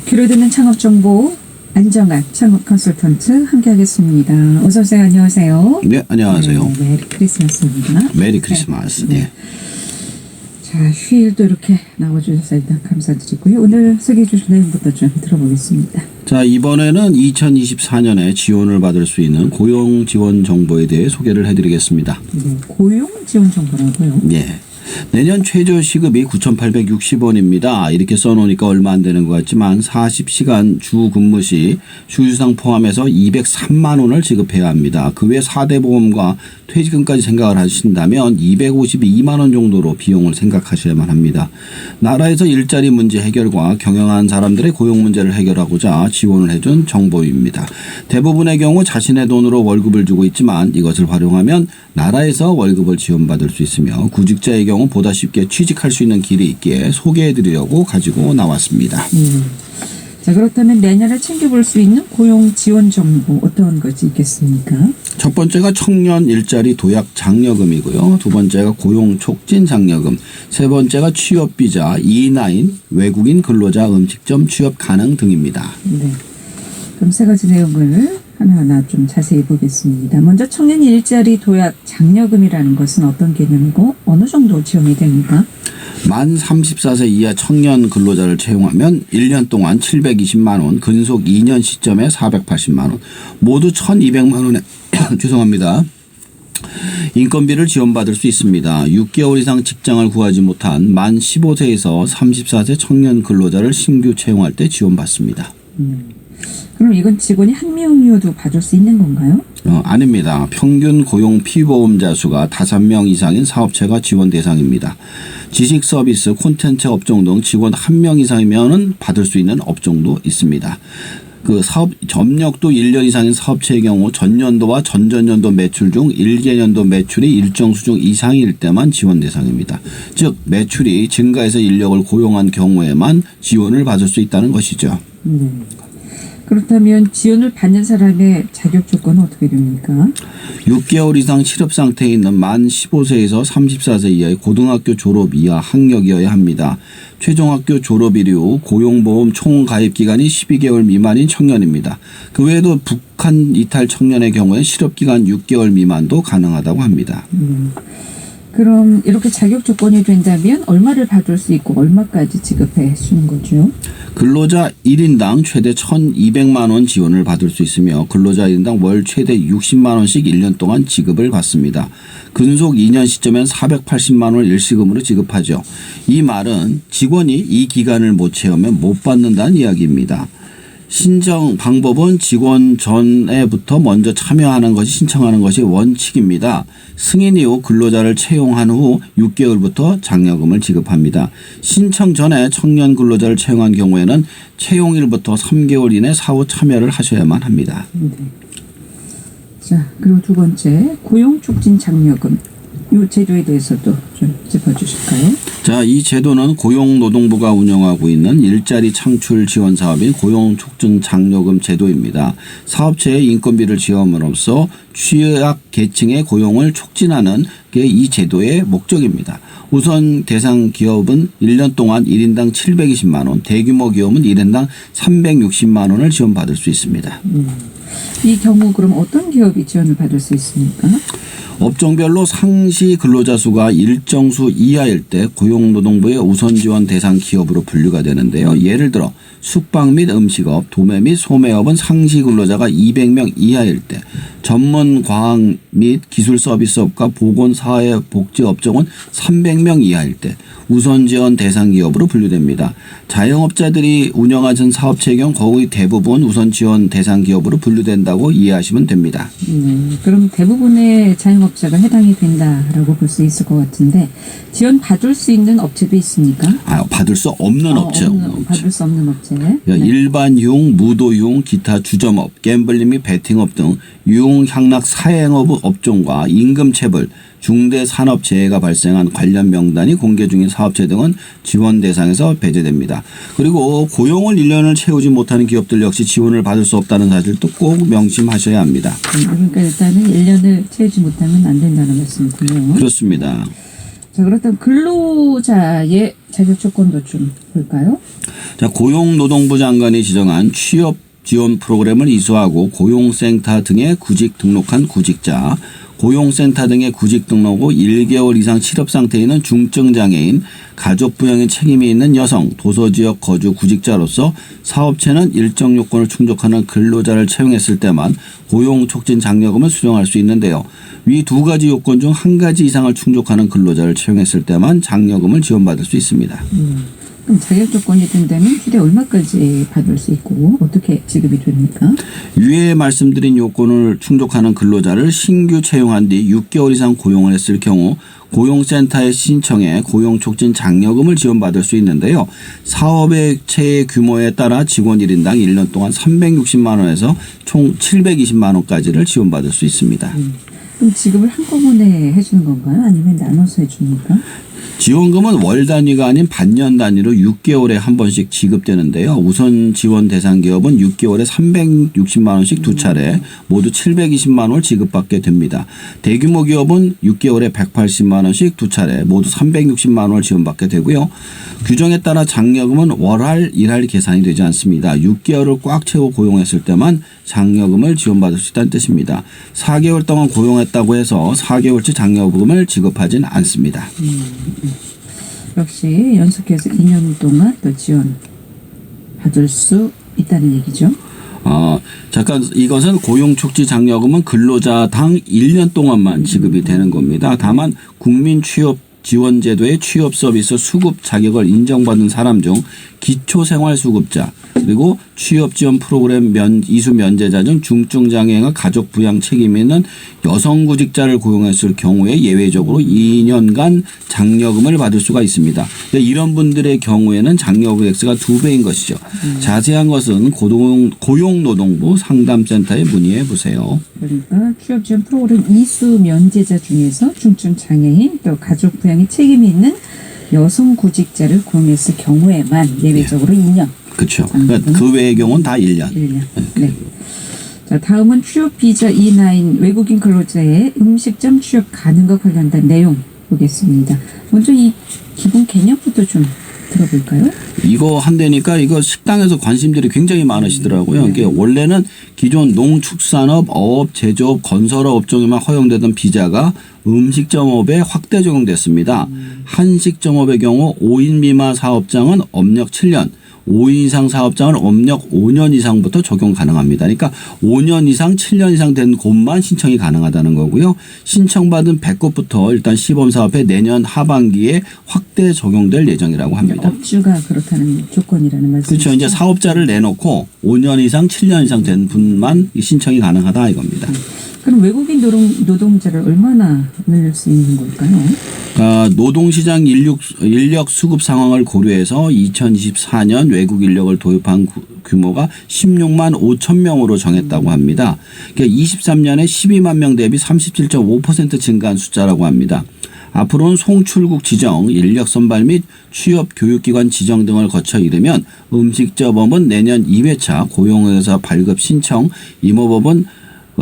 귀로 듣는 창업정보 안정환 창업 컨설턴트 함께하겠습니다. 어서 오세요. 안녕하세요. 네, 안녕하세요. 네, 메리 크리스마스입니다. 메리 크리스마스. 네. 자, 휴일도 이렇게 나와주셔서 일단 감사드리고요. 오늘 소개해 주실 내용부터 좀 들어보겠습니다. 자, 이번에는 2024년에 지원을 받을 수 있는 고용 지원 정보에 대해 소개를 해드리겠습니다. 네, 고용 지원 정보라고요? 네. 내년 최저 시급이 9,860원입니다. 이렇게 써놓으니까 얼마 안 되는 것 같지만 40시간 주 근무 시 주휴상 포함해서 203만 원을 지급해야 합니다. 그 외 4대 보험과 퇴직금까지 생각을 하신다면 252만 원 정도로 비용을 생각하셔야만 합니다. 나라에서 일자리 문제 해결과 경영한 사람들의 고용 문제를 해결하고자 지원을 해준 정보입니다. 대부분의 경우 자신의 돈으로 월급을 주고 있지만 이것을 활용하면 나라에서 월급을 지원받을 수 있으며 구직자의 경우 보다 쉽게 취직할 수 있는 길이 있기에 소개해드리려고 가지고 나왔습니다. 자, 그렇다면 내년에 챙겨볼 수 있는 고용 지원 정보 어떤 것이 있겠습니까? 첫 번째가 청년 일자리 도약 장려금이고요. 두 번째가 고용 촉진 장려금, 세 번째가 취업비자, E9, 외국인 근로자 음식점 취업 가능 등입니다. 네. 그럼 세 가지 내용을 하나하나 좀 자세히 보겠습니다. 먼저 청년 일자리 도약 장려금이라는 것은 어떤 개념이고 어느 정도 지원이 됩니까? 만 34세 이하 청년 근로자를 채용하면 1년 동안 720만 원, 근속 2년 시점에 480만 원, 모두 1,200만 원에 죄송합니다. 인건비를 지원받을 수 있습니다. 6개월 이상 직장을 구하지 못한 만 15세에서 34세 청년 근로자를 신규 채용할 때 지원받습니다. 그럼 이건 직원이 한 명이어도 받을 수 있는 건가요? 아닙니다. 평균 고용 피보험자 수가 5명 이상인 사업체가 지원 대상입니다. 지식 서비스, 콘텐츠 업종 등 직원 1명 이상이면 받을 수 있는 업종도 있습니다. 그 사업 점력도 1년 이상인 사업체의 경우 전년도와 전전년도 매출 중 1개년도 매출이 일정 수준 이상일 때만 지원 대상입니다. 즉 매출이 증가해서 인력을 고용한 경우에만 지원을 받을 수 있다는 것이죠. 그렇다면 지원을 받는 사람의 자격 조건은 어떻게 됩니까? 6개월 이상 실업 상태에 있는 만 15세에서 34세 이하의 고등학교 졸업 이하 학력이어야 합니다. 최종학교 졸업 이후 고용보험 총 가입 기간이 12개월 미만인 청년입니다. 그 외에도 북한 이탈 청년의 경우에 실업 기간 6개월 미만도 가능하다고 합니다. 그럼 이렇게 자격 조건이 된다면 얼마를 받을 수 있고 얼마까지 지급해 주는 거죠? 근로자 1인당 최대 1,200만 원 지원을 받을 수 있으며 근로자 1인당 월 최대 60만 원씩 1년 동안 지급을 받습니다. 근속 2년 시점엔 480만 원을 일시금으로 지급하죠. 이 말은 직원이 이 기간을 못 채우면 못 받는다는 이야기입니다. 신청 방법은 직원 전에부터 먼저 참여하는 것이 신청하는 것이 원칙입니다. 승인 이후 근로자를 채용한 후 6개월부터 장려금을 지급합니다. 신청 전에 청년 근로자를 채용한 경우에는 채용일부터 3개월 이내 사후 참여를 하셔야만 합니다. 자, 그리고 두 번째 고용 촉진 장려금. 이 제도에 대해서도 좀 짚어주실까요? 자, 이 제도는 고용노동부가 운영하고 있는 일자리 창출 지원 사업인 고용촉진 장려금 제도입니다. 사업체의 인건비를 지원함으로써 취약 계층의 고용을 촉진하는 게 이 제도의 목적입니다. 우선 대상 기업은 1년 동안 1인당 720만 원, 대규모 기업은 1인당 360만 원을 지원받을 수 있습니다. 이 경우 그럼 어떤 기업이 지원을 받을 수 있습니까? 업종별로 상시 근로자 수가 일정 수 이하일 때 고용노동부의 우선 지원 대상 기업으로 분류가 되는데요. 예를 들어 숙박 및 음식업, 도매 및 소매업은 상시 근로자가 200명 이하일 때, 전문 과학 및 기술 서비스업과 보건사회복지업종은 300명 이하일 때 우선 지원 대상 기업으로 분류됩니다. 자영업자들이 운영하는 사업체의 경우 거의 대부분 우선 지원 대상 기업으로 분류된다고 이해하시면 됩니다. 그럼 대부분의 자영업자가 해당이 된다라고 볼 수 있을 것 같은데 지원 받을 수 있는 업체도 있습니까? 받을 수 없는 업체. 받을 수 없는 업체. 일반 유흥, 무도 유흥, 기타 주점업, 갬블링 및 베팅업 등 유흥, 향락, 사행업 업종과 임금체불, 중대산업재해가 발생한 관련 명단이 공개 중인 사업체 등은 지원 대상에서 배제됩니다. 그리고 고용을 1년을 채우지 못하는 기업들 역시 지원을 받을 수 없다는 사실도 꼭 명심하셔야 합니다. 그러니까 일단은 1년을 채우지 못하면 안 된다는 말씀이군요. 그렇습니다. 자, 그렇다면 근로자의 자격 조건도 좀 볼까요? 자, 고용노동부 장관이 지정한 취업 지원 프로그램을 이수하고 고용센터 등에 구직 등록한 구직자, 고용센터 등의 구직 등록 후 1개월 이상 실업 상태에 있는 중증장애인, 가족부양의 책임이 있는 여성, 도서지역 거주 구직자로서 사업체는 일정 요건을 충족하는 근로자를 채용했을 때만 고용촉진 장려금을 수령할 수 있는데요. 위 두 가지 요건 중 한 가지 이상을 충족하는 근로자를 채용했을 때만 장려금을 지원받을 수 있습니다. 그럼 자격 조건이 된다면 최대 얼마까지 받을 수 있고 어떻게 지급이 됩니까? 위에 말씀드린 요건을 충족하는 근로자를 신규 채용한 뒤 6개월 이상 고용을 했을 경우 고용센터에 신청해 고용촉진 장려금을 지원받을 수 있는데요. 사업의 체의 규모에 따라 직원 1인당 1년 동안 360만 원에서 총 720만 원까지를 지원받을 수 있습니다. 그럼 지급을 한꺼번에 해주는 건가요? 아니면 나눠서 해줍니까? 지원금은 월 단위가 아닌 반년 단위로 6개월에 한 번씩 지급되는데요. 우선 지원 대상 기업은 6개월에 360만 원씩 두 차례 모두 720만 원을 지급받게 됩니다. 대규모 기업은 6개월에 180만 원씩 두 차례 모두 360만 원을 지원받게 되고요. 규정에 따라 장려금은 월할, 일할 계산이 되지 않습니다. 6개월을 꽉 채워 고용했을 때만 장려금을 지원받을 수 있다는 뜻입니다. 4개월 동안 고용했다고 해서 4개월치 장려금을 지급하진 않습니다. 역시 연속해서 2년 동안 또 지원 받을 수 있다는 얘기죠. 잠깐 이것은 고용촉진 장려금은 근로자당 1년 동안만 지급이 되는 겁니다. 다만 국민취업지원제도의 취업서비스 수급 자격을 인정받은 사람 중 기초생활수급자 그리고 취업지원 프로그램 이수 면제자 중 중증장애인과 가족부양 책임이 있는 여성구직자를 고용했을 경우에 예외적으로 2년간 장려금을 받을 수가 있습니다. 이런 분들의 경우에는 장려금 액수가 2배인 것이죠. 자세한 것은 고용노동부 상담센터에 문의해 보세요. 그러니까 취업지원 프로그램 이수 면제자 중에서 중증장애인 또 가족부양에 책임이 있는 여성구직자를 고용했을 경우에만 예외적으로 2년. 그렇죠. 그러니까 그 외의 경우는 다 1년. 1년. 네. 자, 다음은 취업비자 E9 외국인 근로자의 음식점 취업 가능과 관련된 내용 보겠습니다. 먼저 이 기본 개념부터 좀 들어볼까요? 이거 한다니까 이거 식당에서 관심들이 굉장히 많으시더라고요. 네. 이게 원래는 기존 농축산업, 어업, 제조업, 건설업 업종에만 허용되던 비자가 음식점업에 확대 적용됐습니다. 한식점업의 경우 5인 미만 사업장은 업력 7년, 5인 이상 사업장은 업력 5년 이상부터 적용 가능합니다. 그러니까 5년 이상, 7년 이상 된 곳만 신청이 가능하다는 거고요. 신청받은 100곳부터 일단 시범사업에 내년 하반기에 확대 적용될 예정이라고 합니다. 업주가 그렇다는 조건이라는 말씀이시죠? 그렇죠. 이제 사업자를 내놓고 5년 이상, 7년 이상 된 분만 신청이 가능하다 이겁니다. 그럼 외국인 노동자를 얼마나 늘릴 수 있는 걸까요? 노동시장 인력 수급 상황을 고려해서 2024년 외국 인력을 도입한 규모가 16만 5천 명으로 정했다고 합니다. 그러니까 23년에 12만 명 대비 37.5% 증가한 숫자라고 합니다. 앞으로는 송출국 지정, 인력 선발 및 취업 교육기관 지정 등을 거쳐 이르면 음식점업은 내년 2회차 고용의사 발급 신청, 임업업은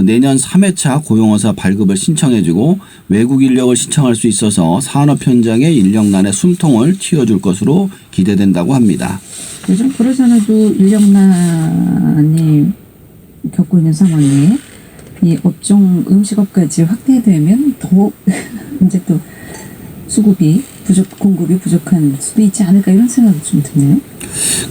내년 3회차 고용의사 발급을 신청해주고 외국 인력을 신청할 수 있어서 산업 현장의 인력난의 숨통을 틔워줄 것으로 기대된다고 합니다. 요즘 그러지 않아도 인력난이 겪고 있는 상황에 이 업종 음식업까지 확대되면 더 이제 또 공급이 부족한 수도 있지 않을까 이런 생각이 좀 드네요.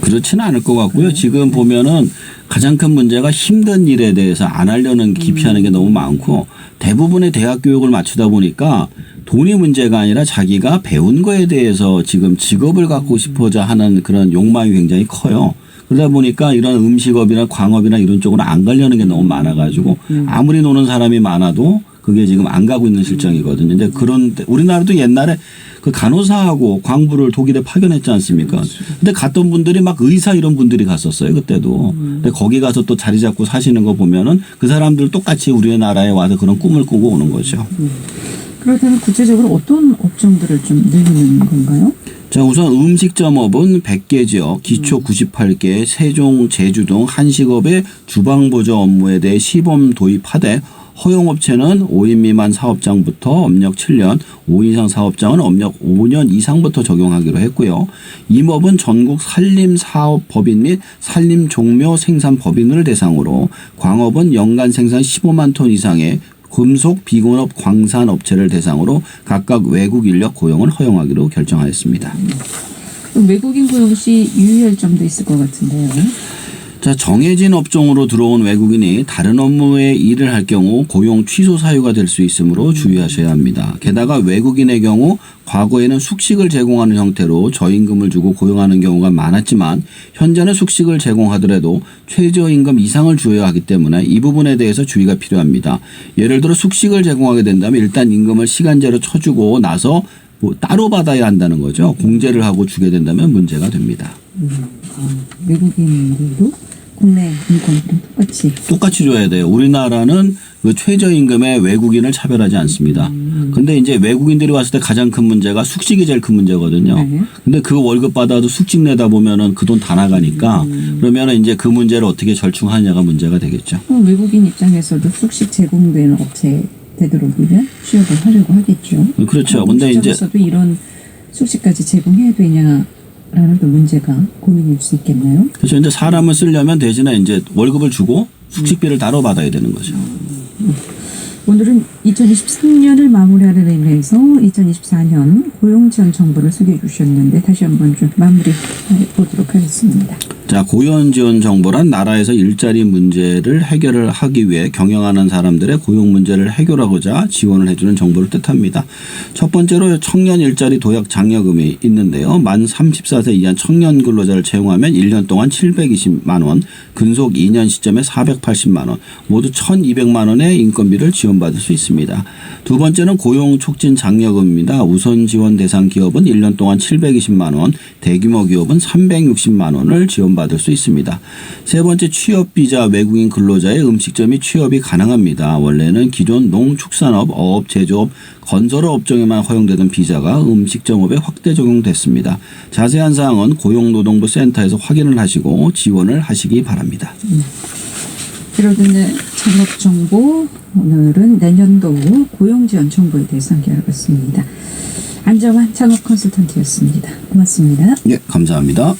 그렇지는 않을 것 같고요. 지금 보면은 가장 큰 문제가 힘든 일에 대해서 안 하려는 기피하는 게 너무 많고 대부분의 대학 교육을 맞추다 보니까 돈이 문제가 아니라 자기가 배운 거에 대해서 지금 직업을 갖고 싶어져 하는 그런 욕망이 굉장히 커요. 그러다 보니까 이런 음식업이나 광업이나 이런 쪽으로 안 가려는 게 너무 많아가지고 아무리 노는 사람이 많아도 그게 지금 안 가고 있는 실정이거든요. 이제 그런데 우리나라도 옛날에 그 간호사하고 광부를 독일에 파견했지 않습니까? 근데 갔던 분들이 막 의사 이런 분들이 갔었어요. 그때도. 근데 거기 가서 또 자리 잡고 사시는 거 보면은 그 사람들 똑같이 우리나라에 와서 그런 꿈을 꾸고 오는 거죠. 그렇다면 구체적으로 어떤 업종들을 좀 늘리는 건가요? 자, 우선 음식점업은 100개 지역, 기초 98개, 세종, 제주 등 한식업의 주방보조 업무에 대해 시범 도입하되 허용업체는 5인 미만 사업장부터 업력 7년, 5인 이상 사업장은 업력 5년 이상부터 적용하기로 했고요. 임업은 전국 산림사업법인 및 산림종묘 생산법인을 대상으로, 광업은 연간 생산 15만 톤 이상의 금속 비공업 광산업체를 대상으로 각각 외국 인력 고용을 허용하기로 결정하였습니다. 외국인 고용 시 유의할 점도 있을 것 같은데요. 자, 정해진 업종으로 들어온 외국인이 다른 업무에 일을 할 경우 고용 취소 사유가 될 수 있으므로 주의하셔야 합니다. 게다가 외국인의 경우 과거에는 숙식을 제공하는 형태로 저임금을 주고 고용하는 경우가 많았지만 현재는 숙식을 제공하더라도 최저임금 이상을 주어야 하기 때문에 이 부분에 대해서 주의가 필요합니다. 예를 들어 숙식을 제공하게 된다면 일단 임금을 시간제로 쳐주고 나서 뭐 따로 받아야 한다는 거죠. 공제를 하고 주게 된다면 문제가 됩니다. 외국인들도 국내 인건비랑 똑같이 줘야 돼요. 우리나라는 그 최저임금에 외국인을 차별하지 않습니다. 근데 이제 외국인들이 왔을 때 가장 큰 문제가 숙식이 제일 큰 문제거든요. 네. 근데 그 월급 받아도 숙식 내다 보면은 그 돈 다 나가니까 그러면은 이제 그 문제를 어떻게 절충하느냐가 문제가 되겠죠. 외국인 입장에서도 숙식 제공되는 업체 되도록이면 취업을 하려고 하겠죠. 그렇죠. 근데 이제 직장에서도 이런 숙식까지 제공해야 되냐라는 또 문제가 고민일 수 있겠나요? 그렇죠. 이제 사람을 쓰려면 대신에 이제 월급을 주고 숙식비를 따로 받아야 되는 거죠. 오늘은 2023년을 마무리하는 의미에서 2024년 고용지원 정보를 소개해 주셨는데 다시 한번 좀 마무리해 보도록 하겠습니다. 자, 고용지원 정보란 나라에서 일자리 문제를 해결을 하기 위해 경영하는 사람들의 고용 문제를 해결하고자 지원을 해주는 정보를 뜻합니다. 첫 번째로 청년 일자리 도약 장려금이 있는데요. 만 34세 이하 청년 근로자를 채용하면 1년 동안 720만 원, 근속 2년 시점에 480만 원, 모두 1,200만 원의 인건비를 지원받을 수 있습니다. 두 번째는 고용 촉진 장려금입니다. 우선 지원 대상 기업은 1년 동안 720만 원, 대규모 기업은 360만 원을 지원받을 수 있습니다. 세 번째, 취업 비자 외국인 근로자의 음식점이 취업이 가능합니다. 원래는 기존 농축산업, 어업, 제조업, 건설업 업종에만 허용되던 비자가 음식점업에 확대 적용됐습니다. 자세한 사항은 고용노동부 센터에서 확인을 하시고 지원을 하시기 바랍니다. 들어듣는 창업정보, 오늘은 내년도 고용지원 정보에 대해서 알아봤습니다. 안정환 창업 컨설턴트였습니다. 고맙습니다. 예, 감사합니다.